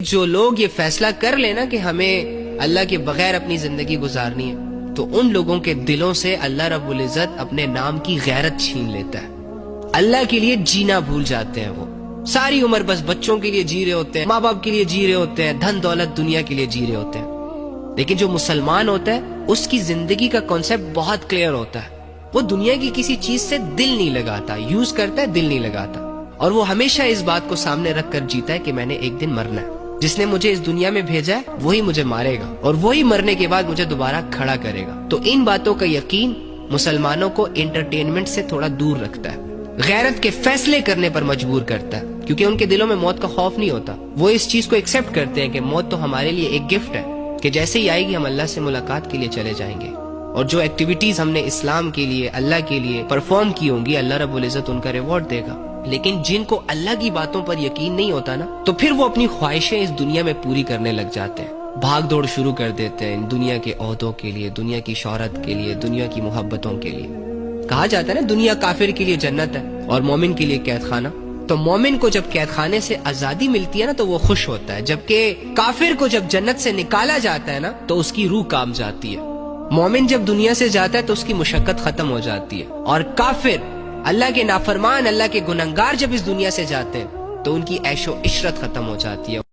جو لوگ یہ فیصلہ کر لینا کہ ہمیں اللہ کے بغیر اپنی زندگی گزارنی ہے، تو ان لوگوں کے دلوں سے اللہ رب العزت اپنے نام کی غیرت چھین لیتا ہے. اللہ کے لیے جینا بھول جاتے ہیں. وہ ساری عمر بس بچوں کے لیے جی رہے ہوتے ہیں، ماں باپ کے لیے جی رہے ہوتے ہیں، دھن دولت دنیا کے لیے جی رہے ہوتے ہیں. لیکن جو مسلمان ہوتا ہے اس کی زندگی کا کانسیپٹ بہت کلیئر ہوتا ہے. وہ دنیا کی کسی چیز سے دل نہیں لگاتا، یوز کرتا ہے، دل نہیں لگاتا. اور وہ ہمیشہ اس بات کو سامنے رکھ کر جیتا ہے کہ میں نے ایک دن مرنا ہے. جس نے مجھے اس دنیا میں بھیجا ہے وہی مجھے مارے گا، اور وہی مرنے کے بعد مجھے دوبارہ کھڑا کرے گا. تو ان باتوں کا یقین مسلمانوں کو انٹرٹینمنٹ سے تھوڑا دور رکھتا ہے، غیرت کے فیصلے کرنے پر مجبور کرتا ہے، کیونکہ ان کے دلوں میں موت کا خوف نہیں ہوتا. وہ اس چیز کو ایکسپٹ کرتے ہیں کہ موت تو ہمارے لیے ایک گفٹ ہے، کہ جیسے ہی آئے گی ہم اللہ سے ملاقات کے لیے چلے جائیں گے. اور جو ایکٹیویٹیز ہم نے اسلام کے لیے، اللہ کے لیے پرفارم کی ہوں گی، اللہ رب العزت ان کا ریوارڈ دے گا. لیکن جن کو اللہ کی باتوں پر یقین نہیں ہوتا نا، تو پھر وہ اپنی خواہشیں اس دنیا میں پوری کرنے لگ جاتے ہیں، بھاگ دوڑ شروع کر دیتے ہیں دنیا کے عہدوں کے لیے، دنیا کی شہرت کے لیے، دنیا کی محبتوں کے لیے. کہا جاتا ہے نا دنیا کافر کے لیے جنت ہے اور مومن کے لیے قید خانہ. تو مومن کو جب قید خانے سے آزادی ملتی ہے نا تو وہ خوش ہوتا ہے، جبکہ کافر کو جب جنت سے نکالا جاتا ہے نا تو اس کی روح کام جاتی ہے. مومن جب دنیا سے جاتا ہے تو اس کی مشقت ختم ہو جاتی ہے، اور کافر، اللہ کے نافرمان، اللہ کے گنہگار جب اس دنیا سے جاتے ہیں تو ان کی عیش و عشرت ختم ہو جاتی ہے.